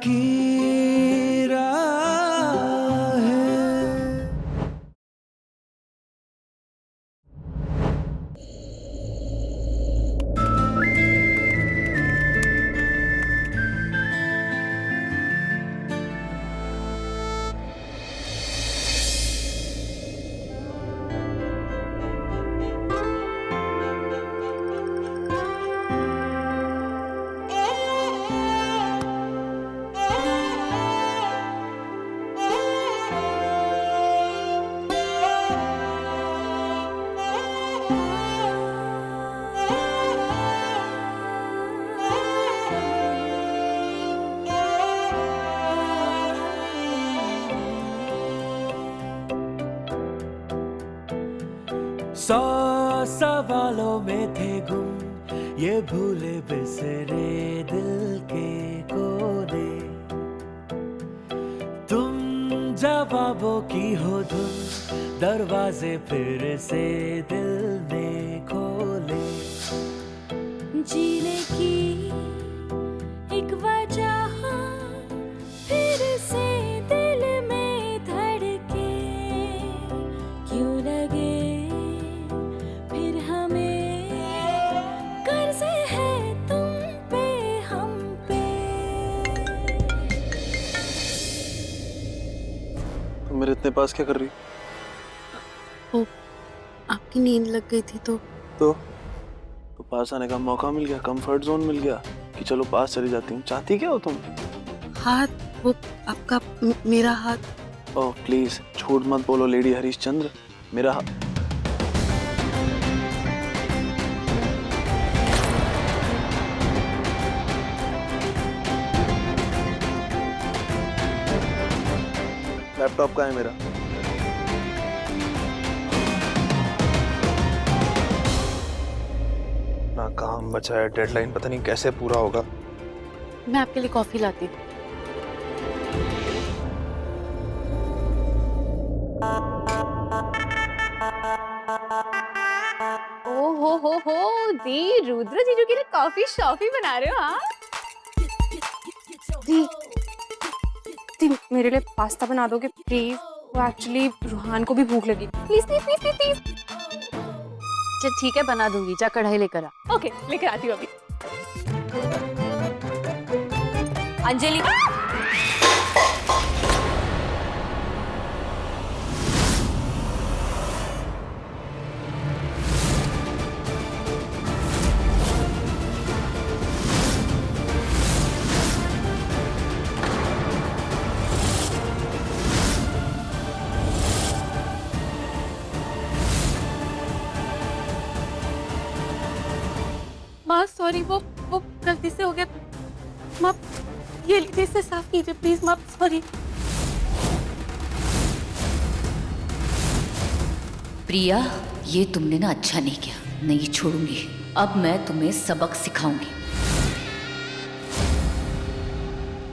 की राह है। सौ सवालों में थे गुम ये भूले बिसरे दिल के कोने। तुम जवाबों की हो धुन दरवाजे फिर से दिल ने खोले। जीने की एक वजह फिर से दिल में धड़के क्यों लगे फिर हमें कर्ज है तुम पे हम पे। तुम मेरे इतने पास क्या कर रही? वो आपकी नींद लग गई थी तो पास आने का मौका मिल गया, कंफर्ट जोन मिल गया कि चलो पास चली जाती हूँ। चाहती क्या हो तुम? हाथ वो आपका मेरा हाथ। ओह प्लीज झूठ मत बोलो लेडी हरीशचंद्र, मेरा हाथ। लैपटॉप कहाँ है मेरा? ना काम बचा है, डेडलाइन पता नहीं कैसे पूरा होगा। मैं आपके लिए कॉफी लाती हूँ। हो दी रुद्र जीजू के लिए कॉफी शॉफी बना रहे हो? हाँ दी, मेरे लिए पास्ता बना दोगे प्लीज? वो एक्चुअली रूहान को भी भूख लगी। Please please please please please. अच्छा ठीक है बना दूंगी, जा कढ़ाई लेकर आ। ओके लेकर आती हूँ अभी। अंजलि माँ सॉरी, वो गलती से हो गया। माँ ये लीजिए, इसे साफ कीजिए प्लीज। माँ सॉरी। प्रिया, ये तुमने ना अच्छा नहीं किया, नहीं छोड़ूंगी। अब मैं तुम्हें सबक सिखाऊंगी।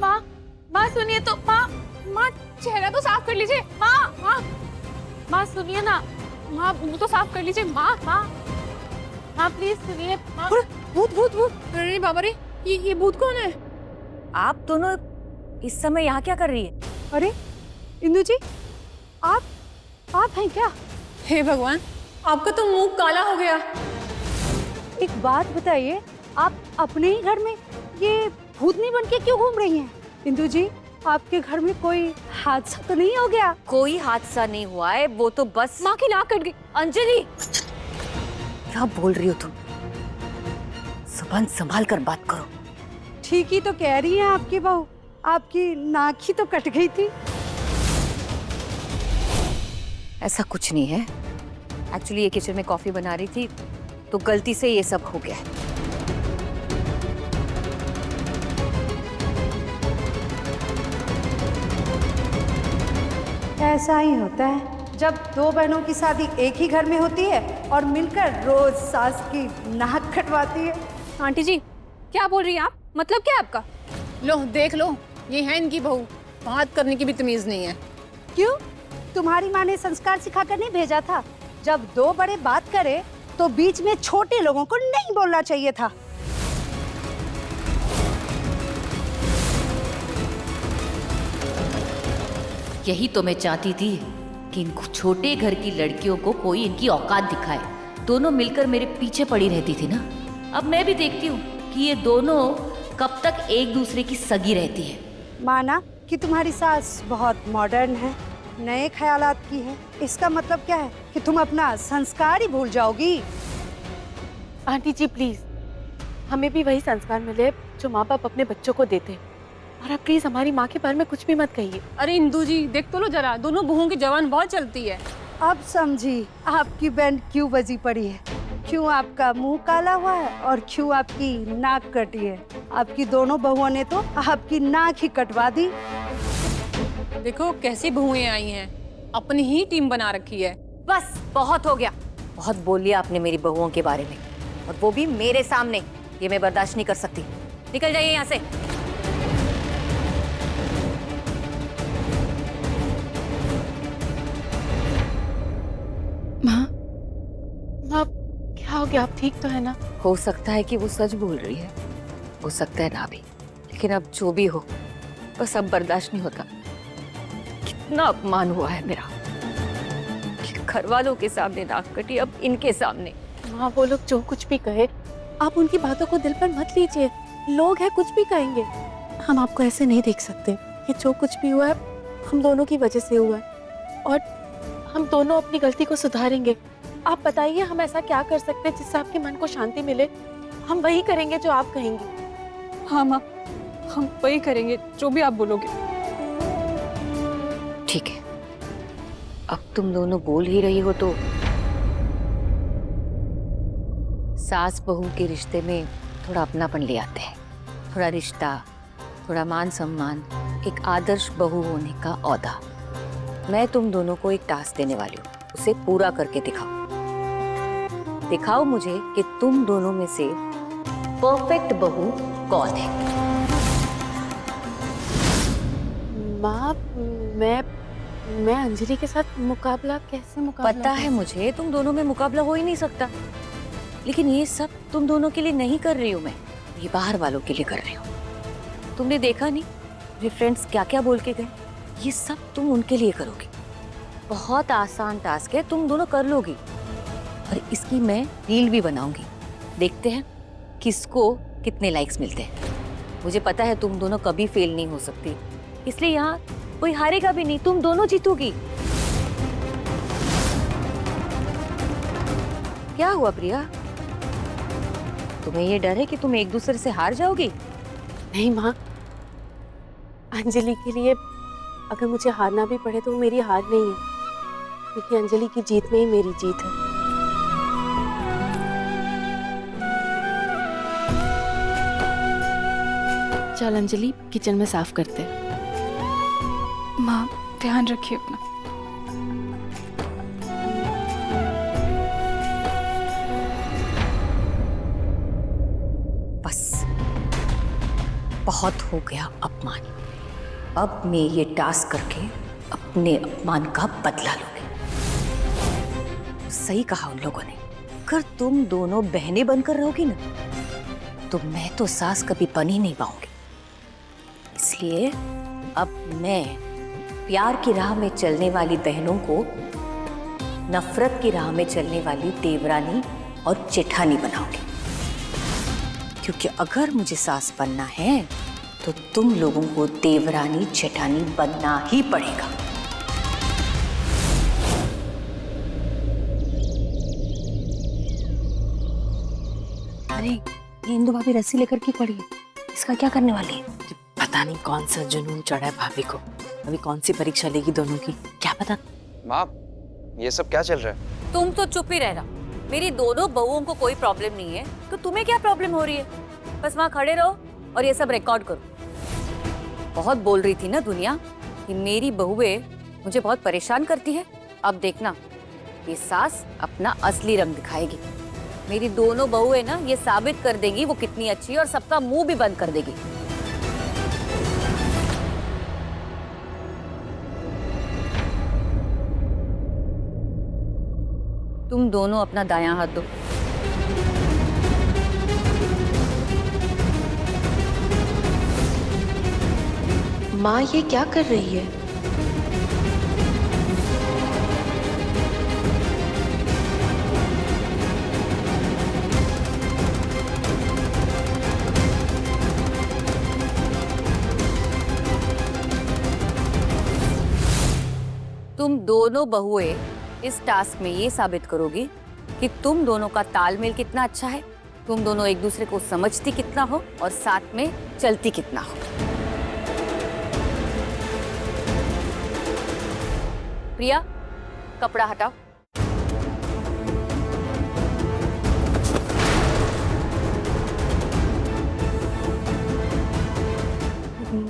माँ सुनिए तो। माँ चेहरा तो साफ कर लीजिए। माँ सुनिए ना। माँ मुंह तो साफ कर लीजिए। माँ प्लीज सुनिए। भूत भूत भूत। अरे बाबा रे, ये भूत कौन है? आप दोनों इस समय यहाँ क्या कर रही है? अरे इंदु जी, आप हैं क्या? हे भगवान, आपका तो मुंह काला हो गया। एक बात बताइए, आप अपने ही घर में ये भूतनी बन के क्यों घूम रही हैं? इंदु जी, आपके घर में कोई हादसा तो नहीं हो गया? कोई हादसा नहीं हुआ है, वो तो बस माँ की नाक कट गई। अंजलि, क्या बोल रही हो तुम? जुबान संभाल कर बात करो। ठीक ही तो कह रही हैं आपकी बहू, आपकी नाक ही तो कट गई थी। ऐसा कुछ नहीं है। एक्चुअली ये किचन में कॉफी बना रही थी तो गलती से ये सब हो गया। ऐसा ही होता है जब दो बहनों की शादी एक ही घर में होती है और मिलकर रोज सास की नाक कटवाती है। आंटी जी, क्या बोल रही हैं आप? मतलब क्या है आपका? लो देख लो, ये है इनकी बहू, बात करने की भी तमीज नहीं है। क्यों? तुम्हारी माँ ने संस्कार सिखाकर नहीं भेजा था? जब दो बड़े बात करे तो बीच में छोटे लोगों को नहीं बोलना चाहिए था। यही तो मैं चाहती थी कि इन छोटे घर की लड़कियों को कोई इनकी औकात दिखाए। दोनों मिलकर मेरे पीछे पड़ी रहती थी ना। अब मैं भी देखती हूँ कि ये दोनों कब तक एक दूसरे की सगी रहती है। माना कि तुम्हारी सास बहुत मॉडर्न है, नए ख्यालात की है, इसका मतलब क्या है कि तुम अपना संस्कार ही भूल जाओगी? आंटी जी प्लीज, हमें भी वही संस्कार मिले जो माँ बाप अपने बच्चों को देते हैं। और आप प्लीज हमारी माँ के बारे में कुछ भी मत कहिए। अरे इंदू जी देख तो लो जरा, दोनों बहुओं की जवान बहुत चलती है। अब समझी आपकी बैंड क्यों बजी पड़ी है, क्यों आपका मुंह काला हुआ है और क्यों आपकी नाक कटी है। आपकी दोनों बहुओं ने तो आपकी नाक ही कटवा दी। देखो कैसी बहुएं आई हैं, अपनी ही टीम बना रखी है। बस बहुत हो गया, बहुत बोल लिया आपने मेरी बहुओं के बारे में, और वो भी मेरे सामने। ये मैं बर्दाश्त नहीं कर सकती। निकल जाइए यहाँ से। माँ, माँ क्या हो गया? आप ठीक तो है ना? हो सकता है कि वो सच बोल रही है, हो सकता है ना भी, लेकिन अब जो भी हो बस अब बर्दाश्त नहीं होता। कितना अपमान हुआ है मेरा, घर वालों के सामने नाक कटी, अब इनके सामने। माँ वो लोग जो कुछ भी कहे आप उनकी बातों को दिल पर मत लीजिए। लोग हैं, कुछ भी कहेंगे। हम आपको ऐसे नहीं देख सकते। ये जो कुछ भी हुआ है हम दोनों की वजह से हुआ है और हम दोनों अपनी गलती को सुधारेंगे। आप बताइए हम ऐसा क्या कर सकते हैं जिससे आपके मन को शांति मिले? हम वही करेंगे जो आप कहेंगे। हाँ माँ, हम वही करेंगे जो भी आप बोलोगे। ठीक है, अब तुम दोनों बोल ही रही हो तो सास बहू के रिश्ते में थोड़ा अपनापन ले आते हैं। थोड़ा रिश्ता, थोड़ा मान सम्मान, एक आदर्श बहू होने का औदा। मैं तुम दोनों को एक टास्क देने वाली हूँ, उसे पूरा करके दिखाओ। दिखाओ मुझे कि तुम दोनों में से परफेक्ट बहू कौन है। माँ मैं अंजलि के साथ मुकाबला कैसे मुकाबला? पता है मुझे तुम दोनों में मुकाबला हो ही नहीं सकता, लेकिन ये सब तुम दोनों के लिए नहीं कर रही हूँ मैं, ये बाहर वालों के लिए कर रही हूँ। तुमने देखा नहीं मेरे फ्रेंड्स क्या क्या बोल के गए? ये सब तुम उनके लिए करोगी। बहुत आसान टास्क है, तुम दोनों कर लोगी। और इसकी मैं रील भी बनाऊंगी, देखते हैं किसको कितने लाइक्स मिलते हैं। मुझे पता है तुम दोनों कभी फेल नहीं हो सकती, इसलिए यहाँ कोई हारेगा भी नहीं, तुम दोनों जीतोगी। क्या हुआ प्रिया, तुम्हें ये डर है कि तुम एक दूसरे से हार जाओगी? नहीं माँ, अंजलि के लिए अगर मुझे हारना भी पड़े तो वो मेरी हार नहीं है, क्योंकि अंजलि की जीत में ही मेरी जीत है। चल अंजलि किचन में साफ करते हैं। माँ ध्यान रखिए अपना। बस बहुत हो गया अपमान। अब मैं ये टास्क करके अपने अपमान का बदला लूंगी। सही कहा उन लोगों ने, अगर तुम दोनों बहनें बनकर रहोगी ना तो मैं तो सास कभी बन ही नहीं पाऊंगी। इसलिए अब मैं प्यार की राह में चलने वाली बहनों को नफरत की राह में चलने वाली देवरानी और जेठानी बनाऊंगी। क्योंकि अगर मुझे सास बनना है तो तुम लोगों को देवरानी जेठानी बनना ही पड़ेगा। अरे ये इंदु भाभी रस्सी लेकर की पड़ी है, इसका क्या करने वाली है? पता नहीं कौन सा जुनून चढ़ा है भाभी को, अभी कौन सी परीक्षा लेगी दोनों की, क्या पता। माँ ये सब क्या चल रहा है? तुम तो चुप ही रहना। मेरी दोनों बहुओं को कोई प्रॉब्लम नहीं है तो तुम्हें क्या प्रॉब्लम हो रही है? बस वहां खड़े रहो और ये सब रिकॉर्ड करो। बहुत बोल रही थी ना दुनिया कि मेरी बहुएं मुझे बहुत परेशान करती है। अब देखना ये सास अपना असली रंग दिखाएगी। मेरी दोनों बहुएं ना ये साबित कर देंगी वो कितनी अच्छी है और सबका मुंह भी बंद कर देगी। तुम दोनों अपना दायां हाथ दो। माँ ये क्या कर रही है? तुम दोनों बहुएं इस टास्क में ये साबित करोगी कि तुम दोनों का तालमेल कितना अच्छा है, तुम दोनों एक दूसरे को समझती कितना हो और साथ में चलती कितना हो। प्रिया, कपड़ा हटाओ।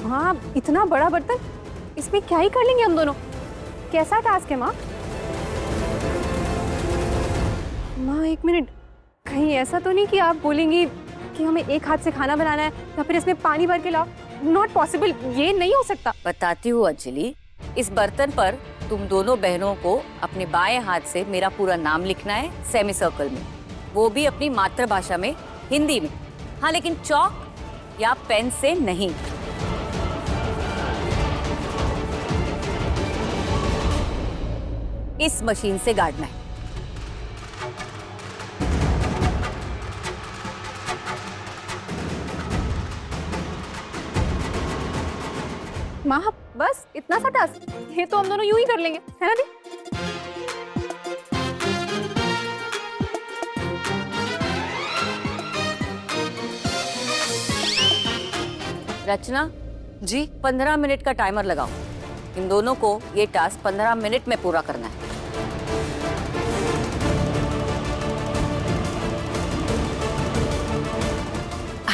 माँ, इतना बड़ा बर्तन, इसमें क्या ही कर लेंगे हम दोनों? कैसा टास्क है माँ? माँ एक मिनट, कहीं ऐसा तो नहीं कि आप बोलेंगी कि हमें एक हाथ से खाना बनाना है या फिर इसमें पानी भर के लाओ? नॉट पॉसिबल, ये नहीं हो सकता। बताती हूँ अंजलि, इस बर्तन पर तुम दोनों बहनों को अपने बाएं हाथ से मेरा पूरा नाम लिखना है सेमी सर्कल में, वो भी अपनी मातृभाषा में, हिंदी में। हाँ, लेकिन चॉक या पेन से नहीं। इस मशीन से गाड़ना है। माँ बस इतना सा टास्क, ये तो हम दोनों यूं ही कर लेंगे, है ना दी? रचना जी, 15 मिनट का टाइमर लगाओ। इन दोनों को ये टास्क 15 मिनट में पूरा करना है।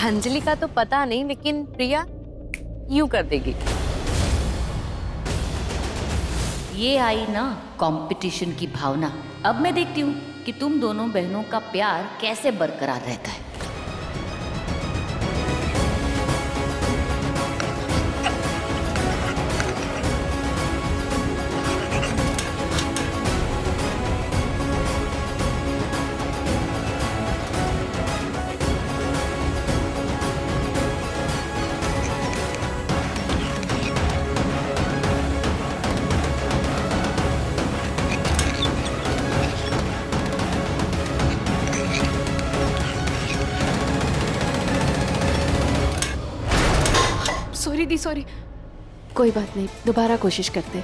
अंजलि का तो पता नहीं, लेकिन प्रिया यूं कर देगी। ये आई ना कंपटीशन की भावना। अब मैं देखती हूँ कि तुम दोनों बहनों का प्यार कैसे बरकरार रहता है। सॉरी दी, सॉरी। कोई बात नहीं, दोबारा कोशिश करते।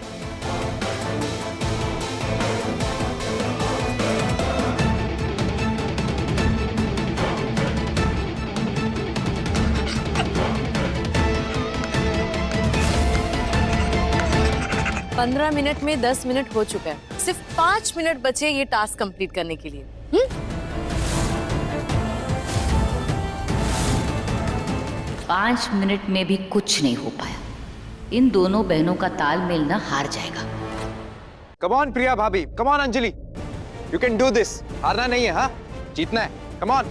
पंद्रह मिनट में 10 मिनट हो चुका है, सिर्फ 5 मिनट बचे ये टास्क कंप्लीट करने के लिए। 5 मिनट में भी कुछ नहीं हो पाया। इन दोनों बहनों का तालमेल ना हार जाएगा। कम ऑन प्रिया भाभी, come on Anjali, you can do this. हारना नहीं है, हाँ जीतना है। Come on.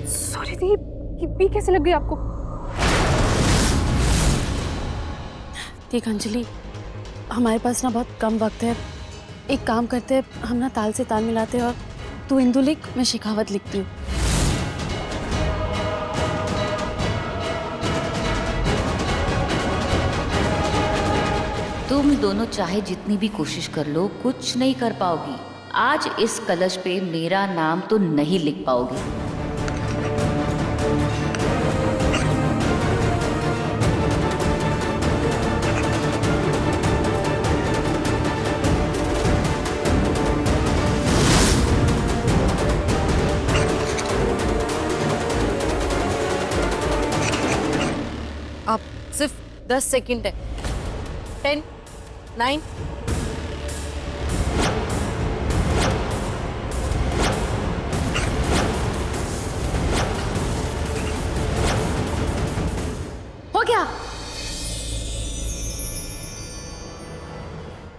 सॉरी दी, ये कैसे लग गई आपको? देख अंजलि, हमारे पास ना बहुत कम वक्त है। एक काम करते हैं, हम ना ताल से ताल मिलाते हैं और तू इंदु लिख, मैं शेखावत लिखती हूँ। तुम दोनों चाहे जितनी भी कोशिश कर लो, कुछ नहीं कर पाओगी। आज इस कलश पे मेरा नाम तो नहीं लिख पाओगी। आप सिर्फ 10 सेकंड है। 10, 9। हो गया,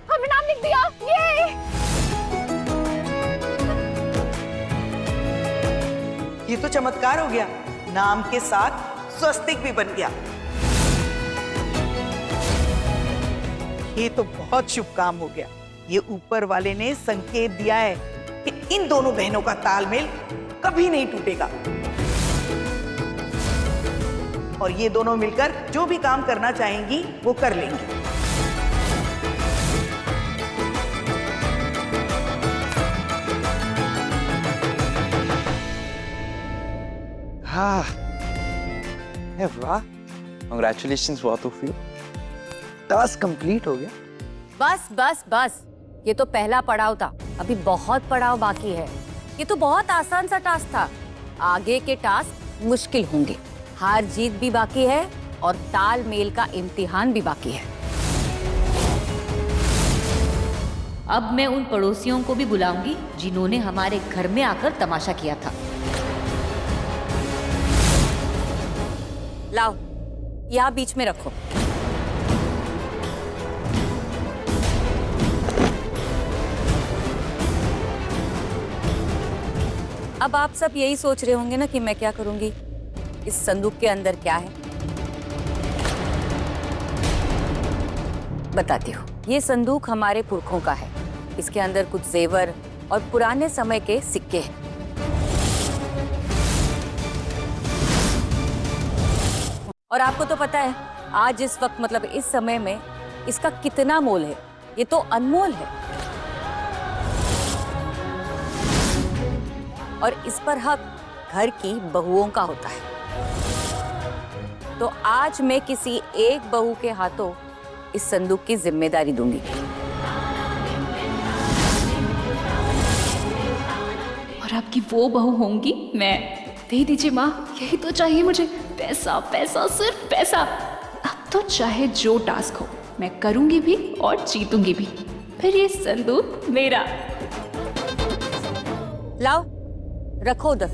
हमने नाम लिख दिया। ये तो चमत्कार हो गया, नाम के साथ स्वस्तिक भी बन गया। ये तो बहुत शुभ काम हो गया। ये ऊपर वाले ने संकेत दिया है कि इन दोनों बहनों का तालमेल कभी नहीं टूटेगा और ये दोनों मिलकर जो भी काम करना चाहेंगी वो कर लेंगी। हाँ, वाह, congratulations both of you. Task complete हो गया। बस बस बस, ये तो पहला पड़ाव था, अभी बहुत पड़ाव बाकी है। ये तो बहुत आसान सा टास्क था, आगे के टास्क मुश्किल होंगे। हार जीत भी बाकी है और तालमेल का इम्तिहान भी बाकी है। अब मैं उन पड़ोसियों को भी बुलाऊंगी जिन्होंने हमारे घर में आकर तमाशा किया था। लाओ, यहाँ बीच में रखो। अब आप सब यही सोच रहे होंगे ना कि मैं क्या करूंगी, इस संदूक के अंदर क्या है। बताती हूँ। ये संदूक हमारे पुरखों का है। इसके अंदर कुछ जेवर और पुराने समय के सिक्के हैं। और आपको तो पता है आज इस वक्त, मतलब इस समय में इसका कितना मोल है। ये तो अनमोल है और इस पर हक घर की बहुओं का होता है। तो आज मैं किसी एक बहू के हाथों इस संदूक की जिम्मेदारी दूंगी। और आपकी वो बहू होंगी मैं। दे दीजिए माँ, यही तो चाहिए मुझे। पैसा पैसा, सिर्फ पैसा। अब तो चाहे जो टास्क हो मैं करूंगी भी और जीतूंगी भी। फिर ये संदूक मेरा। लाओ, रखो उधर।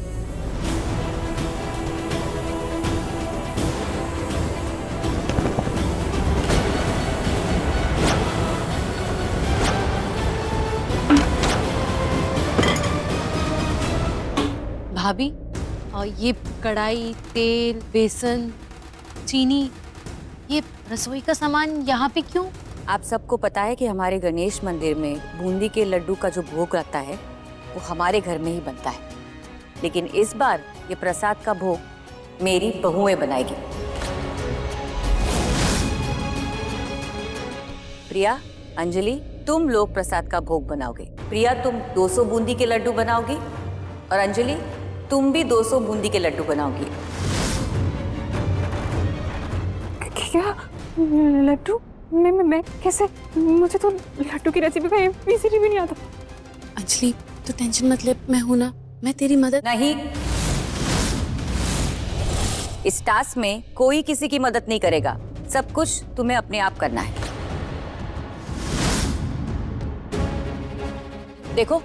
भाभी, और ये कढ़ाई, तेल, बेसन, चीनी, ये रसोई का सामान यहाँ पे क्यों? आप सबको पता है कि हमारे गणेश मंदिर में बूंदी के लड्डू का जो भोग रहता है वो हमारे घर में ही बनता है, लेकिन इस बार ये प्रसाद का भोग मेरी बहुएं बनाएगी। प्रिया, अंजलि, तुम लोग प्रसाद का भोग बनाओगे। प्रिया, तुम 200 बूंदी के लड्डू बनाओगी और अंजलि, तुम भी 200 बूंदी के लड्डू बनाओगी। क्या लड्डू? मैं कैसे? मुझे तो लड्डू की रेसिपी का ABCD भी नहीं आता। अंजलि, तो टेंशन मत ले, मैं हूं ना, मैं तेरी मदद। नहीं, इस टास्क में कोई किसी की मदद नहीं करेगा। सब कुछ तुम्हें अपने आप करना है। देखो,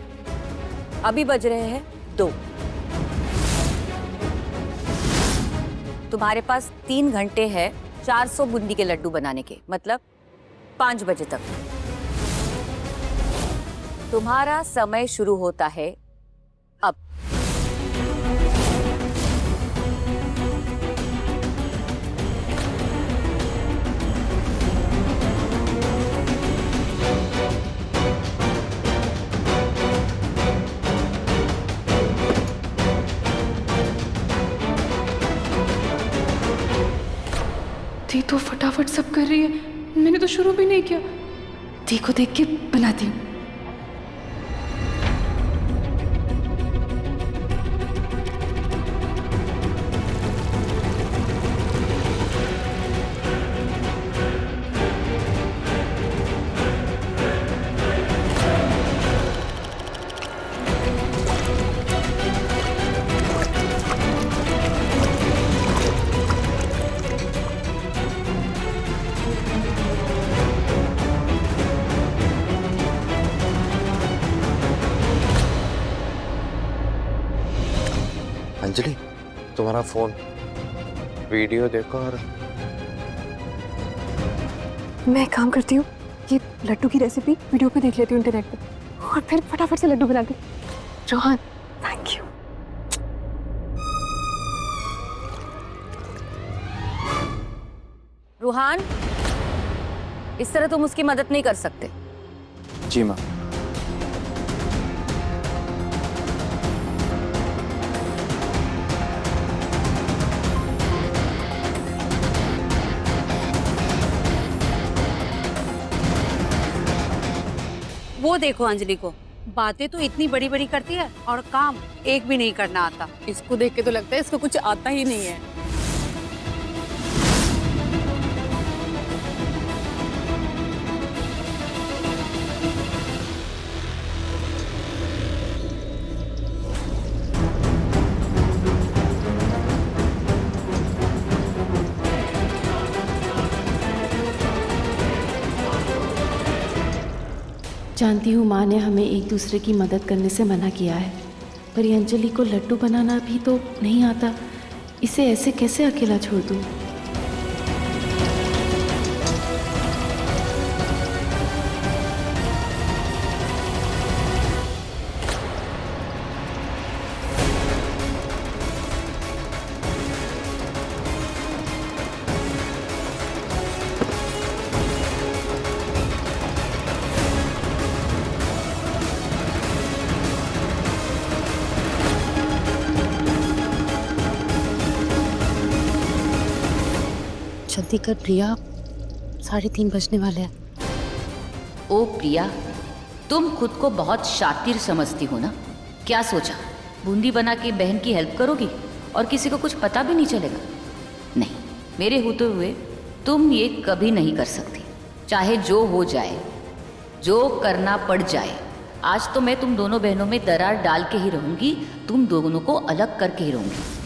अभी बज रहे हैं 2। तुम्हारे पास 3 घंटे है 400 बूंदी के लड्डू बनाने के, मतलब 5 बजे तक। तुम्हारा समय शुरू होता है अब। दी तो फटाफट सब कर रही है, मैंने तो शुरू भी नहीं किया। दी को देख के बनाती हूँ। अंजलि, तुम्हारा फोन, वीडियो देखो। और मैं एक काम करती हूँ, ये लड्डू की रेसिपी वीडियो पे देख लेती हूँ इंटरनेट पे, और फिर फटाफट से लड्डू बनाती हूँ। Rohan, thank you. रूहान, इस तरह तुम उसकी मदद नहीं कर सकते। जी माँ। वो देखो अंजलि को, बातें तो इतनी बड़ी बड़ी करती है और काम एक भी नहीं करना आता। इसको देख के तो लगता है इसको कुछ आता ही नहीं है। जानती हूँ माँ ने हमें एक दूसरे की मदद करने से मना किया है, पर ये अंजलि को लड्डू बनाना भी तो नहीं आता, इसे ऐसे कैसे अकेला छोड़ दूँ? जल्दी कर प्रिया, 3:30 बजने वाले हैं। ओ प्रिया, तुम खुद को बहुत शातिर समझती हो ना? क्या सोचा बूंदी बना के बहन की हेल्प करोगी और किसी को कुछ पता भी नहीं चलेगा? नहीं, मेरे होते हुए तुम ये कभी नहीं कर सकती। चाहे जो हो जाए, जो करना पड़ जाए, आज तो मैं तुम दोनों बहनों में दरार डाल के ही रहूंगी, तुम दोनों को अलग करके ही रहूंगी।